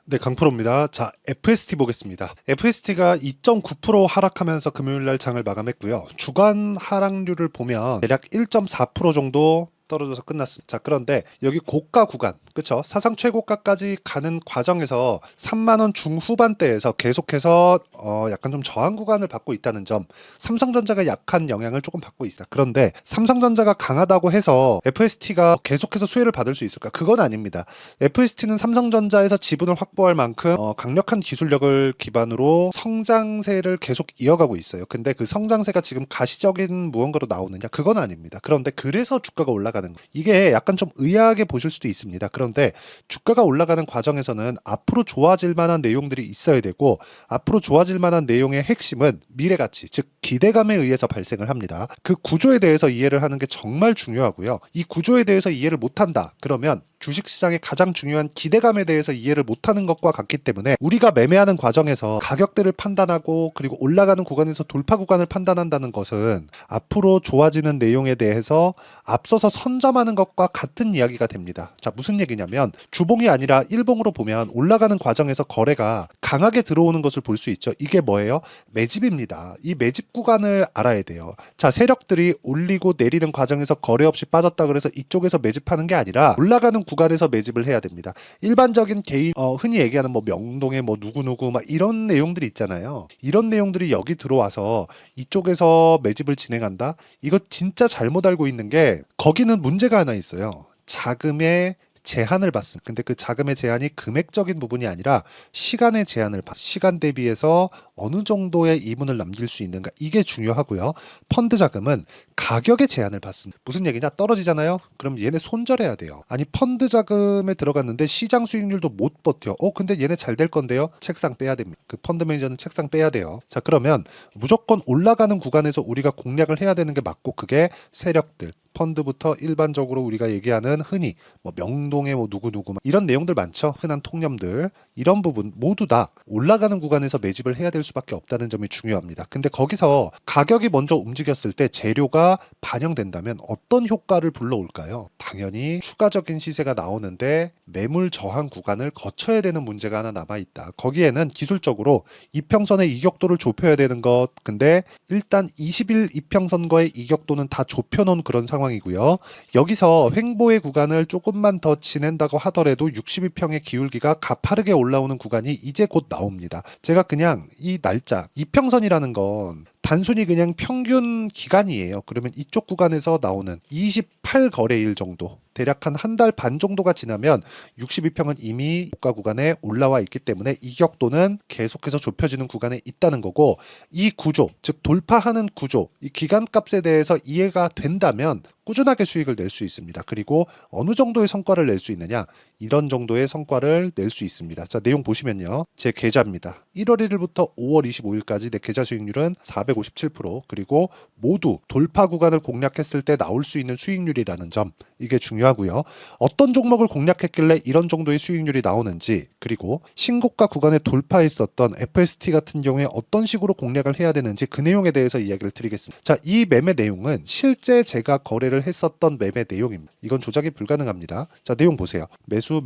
네, 강프로입니다. 자, FST 보겠습니다. FST가 2.9% 하락하면서 금요일날 장을 마감했고요. 주간 하락률을 보면 대략 1.4% 정도 떨어져서 끝났습니다. 자, 그런데 여기 고가 구간, 그쵸? 사상 최고가까지 가는 과정에서 3만 원 중후반대에서 계속해서 약간 좀 저항 구간을 받고 있다는 점, 삼성전자가 약한 영향을 조금 받고 있다. 그런데 삼성전자가 강하다고 해서 FST가 계속해서 수혜를 받을 수 있을까? 그건 아닙니다. FST는 삼성전자에서 지분을 확보할 만큼 강력한 기술력을 기반으로 성장세를 계속 이어가고 있어요. 근데 그 성장세가 지금 가시적인 무언가로 나오느냐? 그건 아닙니다. 그런데 그래서 주가가 올라가는 거. 이게 약간 좀 의아하게 보실 수도 있습니다. 그런데 주가가 올라가는 과정에서는 앞으로 좋아질 만한 내용들이 있어야 되고, 앞으로 좋아질 만한 내용의 핵심은 미래가치, 즉 기대감에 의해서 발생을 합니다. 그 구조에 대해서 이해를 하는 게 정말 중요하고요. 이 구조에 대해서 이해를 못한다. 그러면 주식시장의 가장 중요한 기대감에 대해서 이해를 못하는 것과 같기 때문에 우리가 매매하는 과정에서 가격대를 판단하고 그리고 올라가는 구간에서 돌파 구간을 판단한다는 것은 앞으로 좋아지는 내용에 대해서 앞서서 선점하는 것과 같은 이야기가 됩니다. 자, 무슨 얘기냐면 주봉이 아니라 일봉으로 보면 올라가는 과정에서 거래가 강하게 들어오는 것을 볼 수 있죠. 이게 뭐예요? 매집입니다. 이 매집 구간을 알아야 돼요. 자, 세력들이 올리고 내리는 과정에서 거래 없이 빠졌다 그래서 이쪽에서 매집하는 게 아니라 올라가는 구간에서 매집을 해야 됩니다. 일반적인 개인 흔히 얘기하는 뭐 명동의 뭐 누구누구 막 이런 내용들이 있잖아요. 이런 내용들이 여기 들어와서 이쪽에서 매집을 진행한다. 이거 진짜 잘못 알고 있는 게 거기는 문제가 하나 있어요. 자금의 제한을 받습니다. 근데 그 자금의 제한이 금액적인 부분이 아니라 시간의 제한을 시간 대비해서 어느 정도의 이문을 남길 수 있는가, 이게 중요하고요. 펀드 자금은 가격의 제한을 받습니다. 무슨 얘기냐? 떨어지잖아요. 그럼 얘네 손절해야 돼요. 아니, 펀드 자금에 들어갔는데 시장 수익률도 못 버텨. 근데 얘네 잘 될 건데요. 책상 빼야 됩니다. 그 펀드 매니저는 책상 빼야 돼요. 자, 그러면 무조건 올라가는 구간에서 우리가 공략을 해야 되는 게 맞고, 그게 세력들, 펀드부터 일반적으로 우리가 얘기하는 흔히 뭐 명동의 뭐 누구누구 이런 내용들 많죠. 흔한 통념들, 이런 부분 모두 다 올라가는 구간에서 매집을 해야 될 수밖에 없다는 점이 중요합니다. 근데 거기서 가격이 먼저 움직였을 때 재료가 반영된다면 어떤 효과를 불러올까요? 당연히 추가적인 시세가 나오는데 매물 저항 구간을 거쳐야 되는 문제가 하나 남아있다. 거기에는 기술적으로 이평선의 이격도를 좁혀야 되는 것, 근데 일단 20일 이평선과의 이격도는 다 좁혀놓은 그런 상황이고요. 여기서 횡보의 구간을 조금만 더 지낸다고 하더라도 62평의 기울기가 가파르게 올라오는 구간이 이제 곧 나옵니다. 제가 그냥 이 날짜, 이평선이라는 건 단순히 그냥 평균 기간이에요. 그러면 이쪽 구간에서 나오는 28거래일 정도, 대략 한 달 반 정도가 지나면 62평은 이미 고가 구간에 올라와 있기 때문에 이격도는 계속해서 좁혀지는 구간에 있다는 거고, 이 구조, 즉 돌파하는 구조, 이 기간값에 대해서 이해가 된다면 꾸준하게 수익을 낼 수 있습니다. 그리고 어느 정도의 성과를 낼 수 있느냐? 이런 정도의 성과를 낼 수 있습니다. 자, 내용 보시면요. 제 계좌입니다. 1월 1일부터 5월 25일까지 내 계좌 수익률은 457%, 그리고 모두 돌파 구간을 공략했을 때 나올 수 있는 수익률이라는 점, 이게 중요하고요. 어떤 종목을 공략했길래 이런 정도의 수익률이 나오는지, 그리고 신고가 구간에 돌파했었던 FST 같은 경우에 어떤 식으로 공략을 해야 되는지, 그 내용에 대해서 이야기를 드리겠습니다. 자, 이 매매 내용은 실제 제가 거래를 했었던 매매 내용입니다. 이건 조작이 불가능합니다. 자, 내용 보세요. 매수,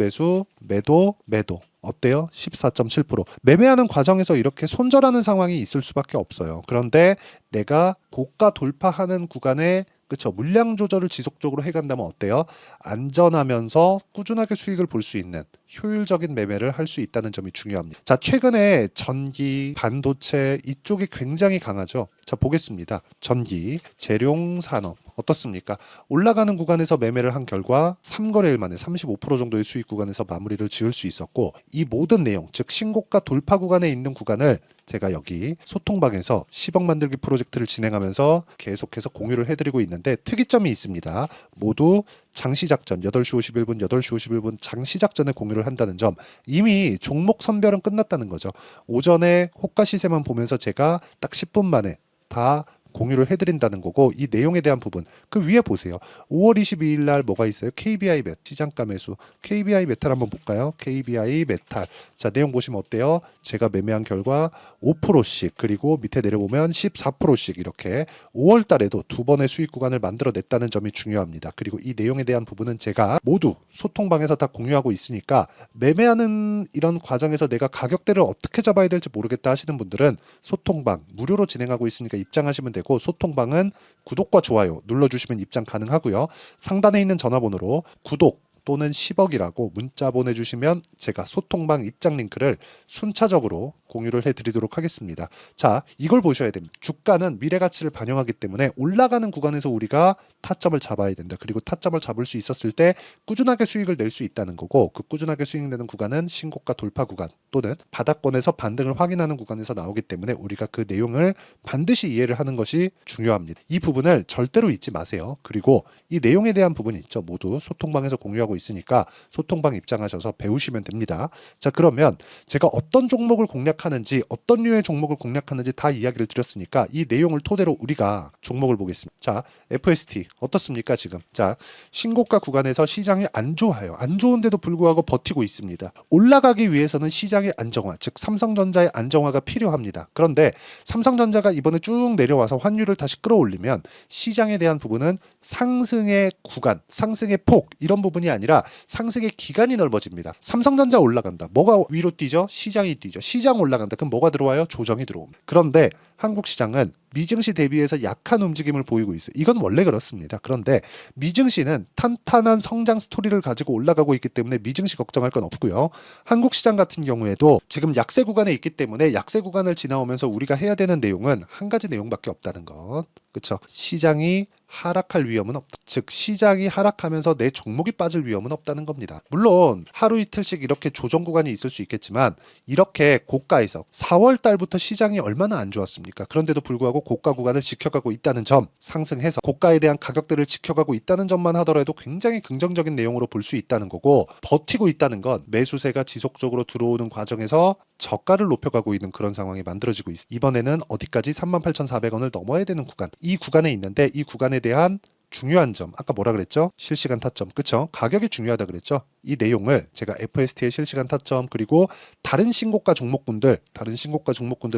매도, 매도. 어때요? 14.7%. 매매하는 과정에서 이렇게 손절하는 상황이 있을 수밖에 없어요. 그런데 내가 고가 돌파하는 구간에, 그쵸, 물량 조절을 지속적으로 해간다면 어때요? 안전하면서 꾸준하게 수익을 볼 수 있는 효율적인 매매를 할 수 있다는 점이 중요합니다. 자, 최근에 전기, 반도체 이쪽이 굉장히 강하죠. 자, 보겠습니다. 전기, 재룡산업 어떻습니까? 올라가는 구간에서 매매를 한 결과 3거래일 만에 35% 정도의 수익 구간에서 마무리를 지을 수 있었고, 이 모든 내용, 즉 신고가 돌파 구간에 있는 구간을 제가 여기 소통방에서 10억 만들기 프로젝트를 진행하면서 계속해서 공유를 해드리고 있는데 특이점이 있습니다. 모두 장시작전 8시 51분, 8시 51분 장시작전에 공유를 한다는 점, 이미 종목 선별은 끝났다는 거죠. 오전에 호가 시세만 보면서 제가 딱 10분 만에 다 공유를 해드린다는 거고, 이 내용에 대한 부분 그 위에 보세요. 5월 22일 날 뭐가 있어요? KBI 메 시장가 매수. KBI 메탈 한번 볼까요? KBI 메탈. 자, 내용 보시면 어때요? 제가 매매한 결과 5%씩, 그리고 밑에 내려보면 14%씩 이렇게 5월 달에도 두 번의 수익 구간을 만들어냈다는 점이 중요합니다. 그리고 이 내용에 대한 부분은 제가 모두 소통방에서 다 공유하고 있으니까, 매매하는 이런 과정에서 내가 가격대를 어떻게 잡아야 될지 모르겠다 하시는 분들은 소통방 무료로 진행하고 있으니까 입장하시면 되고, 소통방은 구독과 좋아요 눌러주시면 입장 가능하고요. 상단에 있는 전화번호로 구독 또는 10억이라고 문자 보내주시면 제가 소통방 입장 링크를 순차적으로 공유를 해드리도록 하겠습니다. 자, 이걸 보셔야 됩니다. 주가는 미래 가치를 반영하기 때문에 올라가는 구간에서 우리가 타점을 잡아야 된다. 그리고 타점을 잡을 수 있었을 때 꾸준하게 수익을 낼 수 있다는 거고, 그 꾸준하게 수익 내는 구간은 신고가 돌파 구간 또는 바닥권에서 반등을 확인하는 구간에서 나오기 때문에 우리가 그 내용을 반드시 이해를 하는 것이 중요합니다. 이 부분을 절대로 잊지 마세요. 그리고 이 내용에 대한 부분이 있죠. 모두 소통방에서 공유하고 있으니까 소통방 입장하셔서 배우시면 됩니다. 자, 그러면 제가 어떤 종목을 공략하는지, 어떤 류의 종목을 공략하는지 다 이야기를 드렸으니까 이 내용을 토대로 우리가 종목을 보겠습니다. 자, FST 어떻습니까 지금? 자, 신고가 구간에서 시장이 안 좋아요. 안 좋은데도 불구하고 버티고 있습니다. 올라가기 위해서는 시장의 안정화, 즉 삼성전자의 안정화가 필요합니다. 그런데 삼성전자가 이번에 쭉 내려와서 환율을 다시 끌어올리면 시장에 대한 부분은 상승의 구간, 상승의 폭, 이런 부분이 아니라 상승의 기간이 넓어집니다. 삼성전자 올라간다. 뭐가 위로 뛰죠? 시장이 뛰죠. 시장 올라간다. 그럼 뭐가 들어와요? 조정이 들어옵니다. 그런데 한국 시장은 미증시 대비해서 약한 움직임을 보이고 있어요. 이건 원래 그렇습니다. 그런데 미증시는 탄탄한 성장 스토리를 가지고 올라가고 있기 때문에 미증시 걱정할 건 없고요. 한국 시장 같은 경우에도 지금 약세 구간에 있기 때문에 약세 구간을 지나오면서 우리가 해야 되는 내용은 한 가지 내용밖에 없다는 것. 그렇죠? 시장이 하락할 위험은 없다. 즉 시장이 하락하면서 내 종목이 빠질 위험은 없다는 겁니다. 물론 하루 이틀씩 이렇게 조정 구간이 있을 수 있겠지만, 이렇게 고가에서 4월 달부터 시장이 얼마나 안 좋았습니까? 그런데도 불구하고 고가 구간을 지켜가고 있다는 점, 상승해서 고가에 대한 가격대를 지켜가고 있다는 점만 하더라도 굉장히 긍정적인 내용으로 볼 수 있다는 거고, 버티고 있다는 건 매수세가 지속적으로 들어오는 과정에서 저가를 높여가고 있는 그런 상황이 만들어지고 있습니다. 이번에는 어디까지? 38,400원을 넘어야 되는 구간, 이 구간에 있는데, 이 구간에 대한 중요한 점, 아까 뭐라 그랬죠? 실시간 타점, 그쵸? 가격이 중요하다 그랬죠? 이 내용을 제가 FST의 실시간 타점, 그리고 다른 신고가 종목군들에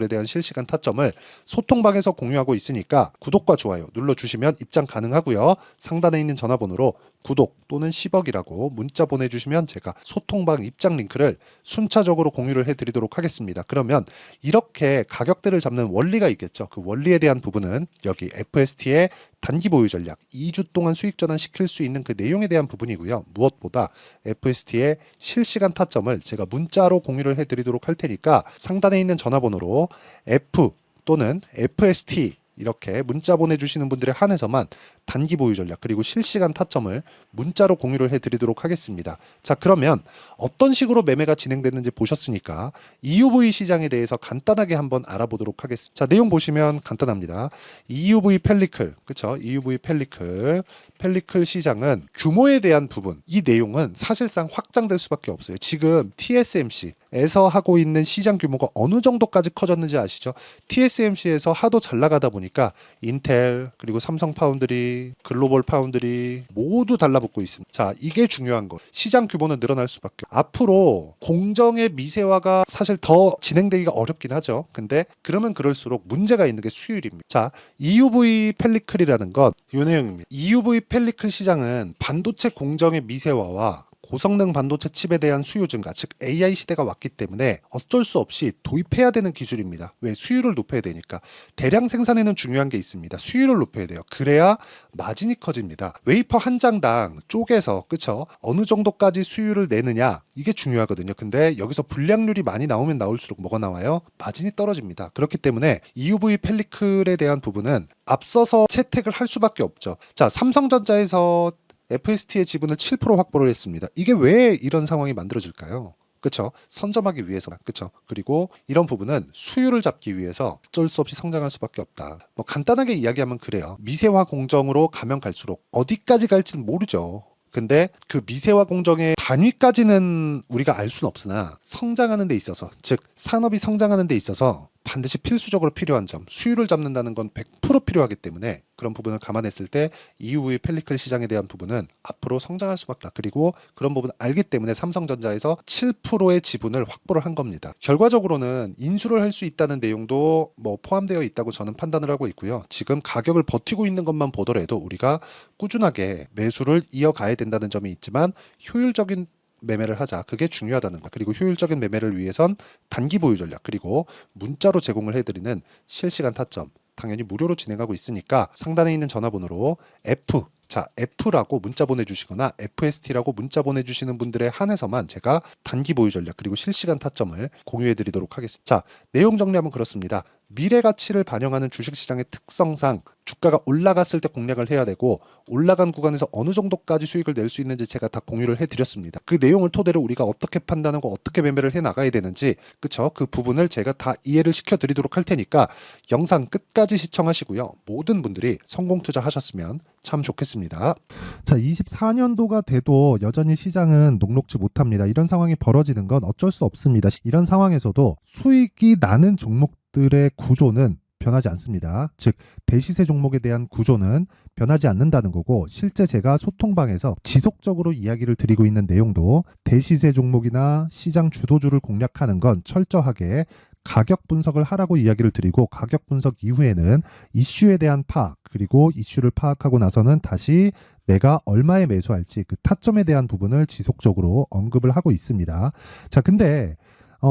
대한 실시간 타점을 소통방에서 공유하고 있으니까 구독과 좋아요 눌러주시면 입장 가능하고요. 상단에 있는 전화번호로 구독 또는 10억이라고 문자 보내주시면 제가 소통방 입장 링크를 순차적으로 공유를 해드리도록 하겠습니다. 그러면 이렇게 가격대를 잡는 원리가 있겠죠. 그 원리에 대한 부분은 여기 FST의 단기 보유 전략, 2주 동안 수익 전환 시킬 수 있는 그 내용에 대한 부분이고요. 무엇보다 FST의 실시간 타점을 제가 문자로 공유를 해드리도록 할 테니까 상단에 있는 전화번호로 F 또는 FST 이렇게 문자 보내주시는 분들에 한해서만 단기 보유 전략 그리고 실시간 타점을 문자로 공유를 해드리도록 하겠습니다. 자, 그러면 어떤 식으로 매매가 진행됐는지 보셨으니까 EUV 시장에 대해서 간단하게 한번 알아보도록 하겠습니다. 자, 내용 보시면 간단합니다. EUV 펠리클, 그쵸? EUV 펠리클 시장은 규모에 대한 부분, 이 내용은 사실상 확장될 수밖에 없어요. 지금 TSMC에서 하고 있는 시장 규모가 어느 정도까지 커졌는지 아시죠? TSMC에서 하도 잘 나가다 보니까 인텔, 그리고 삼성 파운드리, 글로벌 파운드리 모두 달라붙고 있습니다. 자, 이게 중요한 거. 시장 규모는 늘어날 수밖에. 앞으로 공정의 미세화가 사실 더 진행되기가 어렵긴 하죠. 근데 그러면 그럴수록 문제가 있는 게 수율입니다. 자, EUV 펠리클이라는 건 이 내용입니다. EUV 펠리클 시장은 반도체 공정의 미세화와 고성능 반도체 칩에 대한 수요 증가, 즉 AI 시대가 왔기 때문에 어쩔 수 없이 도입해야 되는 기술입니다. 왜? 수율을 높여야 되니까. 대량 생산에는 중요한 게 있습니다. 수율을 높여야 돼요. 그래야 마진이 커집니다. 웨이퍼 한 장당 쪼개서, 그쵸? 어느 정도까지 수율을 내느냐, 이게 중요하거든요. 근데 여기서 불량률이 많이 나오면 나올수록 뭐가 나와요? 마진이 떨어집니다. 그렇기 때문에 EUV 펠리클에 대한 부분은 앞서서 채택을 할 수밖에 없죠. 자, 삼성전자에서 FST의 지분을 7% 확보를 했습니다. 이게 왜 이런 상황이 만들어질까요? 그쵸? 선점하기 위해서, 그쵸? 그리고 이런 부분은 수율을 잡기 위해서 어쩔 수 없이 성장할 수밖에 없다. 뭐 간단하게 이야기하면 그래요. 미세화 공정으로 가면 갈수록 어디까지 갈지는 모르죠. 근데 그 미세화 공정의 단위까지는 우리가 알 수는 없으나 성장하는 데 있어서, 즉 산업이 성장하는 데 있어서 반드시 필수적으로 필요한 점, 수율을 잡는다는 건 100% 필요하기 때문에 그런 부분을 감안했을 때 이후의 펠리클 시장에 대한 부분은 앞으로 성장할 수밖에 없다. 그리고 그런 부분을 알기 때문에 삼성전자에서 7%의 지분을 확보를 한 겁니다. 결과적으로는 인수를 할 수 있다는 내용도 뭐 포함되어 있다고 저는 판단을 하고 있고요. 지금 가격을 버티고 있는 것만 보더라도 우리가 꾸준하게 매수를 이어가야 된다는 점이 있지만 효율적인 매매를 하자. 그게 중요하다는 것. 그리고 효율적인 매매를 위해선 단기 보유 전략 그리고 문자로 제공을 해드리는 실시간 타점 당연히 무료로 진행하고 있으니까 상단에 있는 전화번호로 F라고 문자 보내주시거나 FST라고 문자 보내주시는 분들에 한해서만 제가 단기 보유 전략 그리고 실시간 타점을 공유해드리도록 하겠습니다. 자, 내용 정리하면 그렇습니다. 미래 가치를 반영하는 주식시장의 특성상 주가가 올라갔을 때 공략을 해야 되고 올라간 구간에서 어느 정도까지 수익을 낼 수 있는지 제가 다 공유를 해드렸습니다. 그 내용을 토대로 우리가 어떻게 판단하고 어떻게 매매를 해나가야 되는지 그쵸? 그 부분을 제가 다 이해를 시켜드리도록 할 테니까 영상 끝까지 시청하시고요. 모든 분들이 성공 투자하셨으면 참 좋겠습니다. 자, 24년도가 돼도 여전히 시장은 녹록지 못합니다. 이런 상황이 벌어지는 건 어쩔 수 없습니다. 이런 상황에서도 수익이 나는 종목들의 구조는 변하지 않습니다. 즉 대시세 종목에 대한 구조는 변하지 않는다는 거고 실제 제가 소통방에서 지속적으로 이야기를 드리고 있는 내용도 대시세 종목이나 시장 주도주를 공략하는 건 철저하게 가격 분석을 하라고 이야기를 드리고 가격 분석 이후에는 이슈에 대한 파악 그리고 이슈를 파악하고 나서는 다시 내가 얼마에 매수할지 그 타점에 대한 부분을 지속적으로 언급을 하고 있습니다. 자, 근데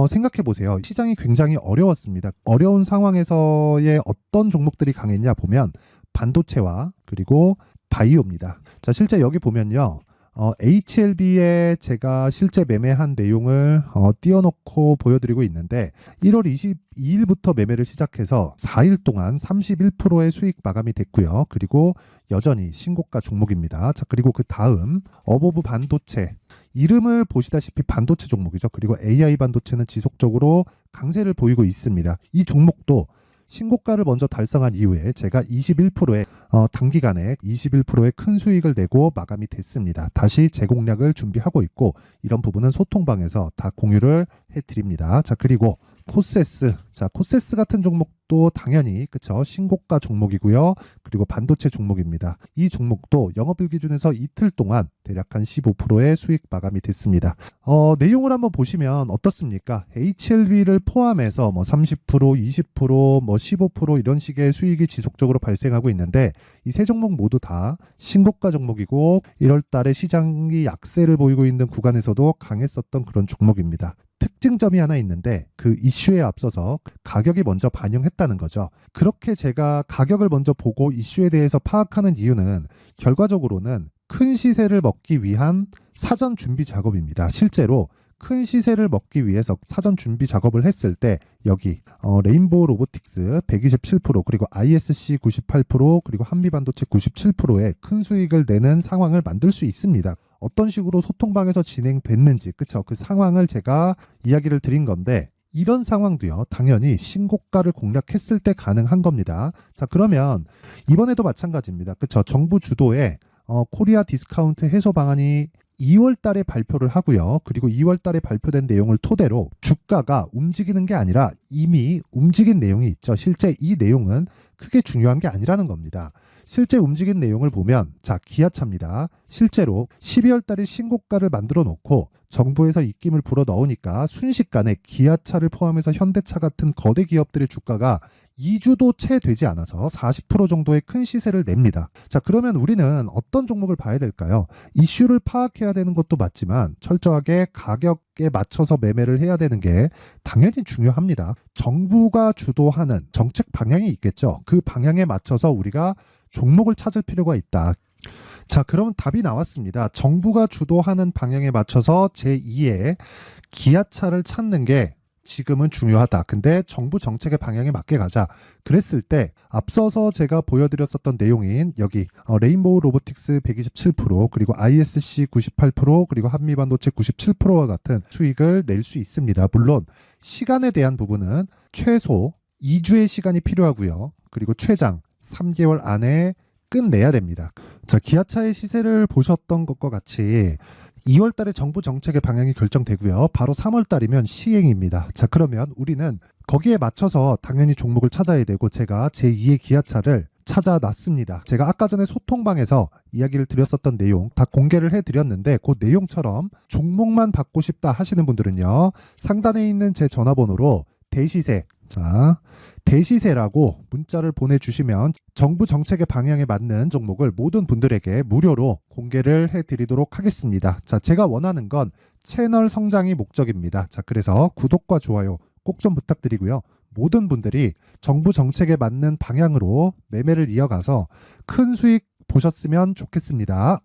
생각해 보세요. 시장이 굉장히 어려웠습니다. 어려운 상황에서의 어떤 종목들이 강했냐 보면 반도체와 그리고 바이오입니다. 자, 실제 여기 보면요. HLB에 제가 실제 매매한 내용을 띄워놓고 보여드리고 있는데 1월 22일부터 매매를 시작해서 4일 동안 31%의 수익 마감이 됐고요. 그리고 여전히 신고가 종목입니다. 자, 그리고 그 다음 어보브 반도체 이름을 보시다시피 반도체 종목이죠. 그리고 AI 반도체는 지속적으로 강세를 보이고 있습니다. 이 종목도 신고가를 먼저 달성한 이후에 제가 21%의 단기간에 21%의 큰 수익을 내고 마감이 됐습니다. 다시 재공략을 준비하고 있고 이런 부분은 소통방에서 다 공유를 해드립니다. 자, 그리고 코세스. 자, 코세스 같은 종목도 당연히 그쵸 신고가 종목이고요. 그리고 반도체 종목입니다. 이 종목도 영업일 기준에서 이틀 동안 대략 한 15%의 수익 마감이 됐습니다. 내용을 한번 보시면 어떻습니까? HLB를 포함해서 뭐 30%, 20%, 뭐 15% 이런 식의 수익이 지속적으로 발생하고 있는데 이 세 종목 모두 다 신고가 종목이고 1월 달에 시장이 약세를 보이고 있는 구간에서도 강했었던 그런 종목입니다. 특징점이 하나 있는데 그 이슈에 앞서서 가격이 먼저 반영했다는 거죠. 그렇게 제가 가격을 먼저 보고 이슈에 대해서 파악하는 이유는 결과적으로는 큰 시세를 먹기 위한 사전 준비 작업입니다. 실제로 큰 시세를 먹기 위해서 사전 준비 작업을 했을 때 여기 레인보우 로보틱스 127% 그리고 ISC 98% 그리고 한미반도체 97%의 큰 수익을 내는 상황을 만들 수 있습니다. 어떤 식으로 소통방에서 진행됐는지 그쵸? 그 상황을 제가 이야기를 드린 건데 이런 상황도요 당연히 신고가를 공략했을 때 가능한 겁니다. 자, 그러면 이번에도 마찬가지입니다. 그쵸? 정부 주도의 코리아 디스카운트 해소 방안이 2월 달에 발표를 하고요. 그리고 2월 달에 발표된 내용을 토대로 주가가 움직이는 게 아니라 이미 움직인 내용이 있죠. 실제 이 내용은 크게 중요한 게 아니라는 겁니다. 실제 움직인 내용을 보면 자, 기아차입니다. 실제로 12월 달에 신고가를 만들어 놓고 정부에서 입김을 불어 넣으니까 순식간에 기아차를 포함해서 현대차 같은 거대 기업들의 주가가 2주도 채 되지 않아서 40% 정도의 큰 시세를 냅니다. 자, 그러면 우리는 어떤 종목을 봐야 될까요? 이슈를 파악해야 되는 것도 맞지만 철저하게 가격에 맞춰서 매매를 해야 되는 게 당연히 중요합니다. 정부가 주도하는 정책 방향이 있겠죠. 그 방향에 맞춰서 우리가 종목을 찾을 필요가 있다. 자, 그러면 답이 나왔습니다. 정부가 주도하는 방향에 맞춰서 제2의 기아차를 찾는 게 지금은 중요하다. 근데 정부 정책의 방향에 맞게 가자. 그랬을 때 앞서서 제가 보여드렸었던 내용인 여기 레인보우 로보틱스 127% 그리고 ISC 98% 그리고 한미반도체 97%와 같은 수익을 낼 수 있습니다. 물론 시간에 대한 부분은 최소 2주의 시간이 필요하고요. 그리고 최장 3개월 안에 끝내야 됩니다. 자, 기아차의 시세를 보셨던 것과 같이 2월 달에 정부 정책의 방향이 결정되고요. 바로 3월 달이면 시행입니다. 자, 그러면 우리는 거기에 맞춰서 당연히 종목을 찾아야 되고 제가 제2의 기아차를 찾아놨습니다. 제가 아까 전에 소통방에서 이야기를 드렸었던 내용 다 공개를 해드렸는데 그 내용처럼 종목만 받고 싶다 하시는 분들은요. 상단에 있는 제 전화번호로 대시세, 자, 대시세라고 문자를 보내주시면 정부 정책의 방향에 맞는 종목을 모든 분들에게 무료로 공개를 해드리도록 하겠습니다. 자, 제가 원하는 건 채널 성장이 목적입니다. 자, 그래서 구독과 좋아요 꼭 좀 부탁드리고요. 모든 분들이 정부 정책에 맞는 방향으로 매매를 이어가서 큰 수익 보셨으면 좋겠습니다.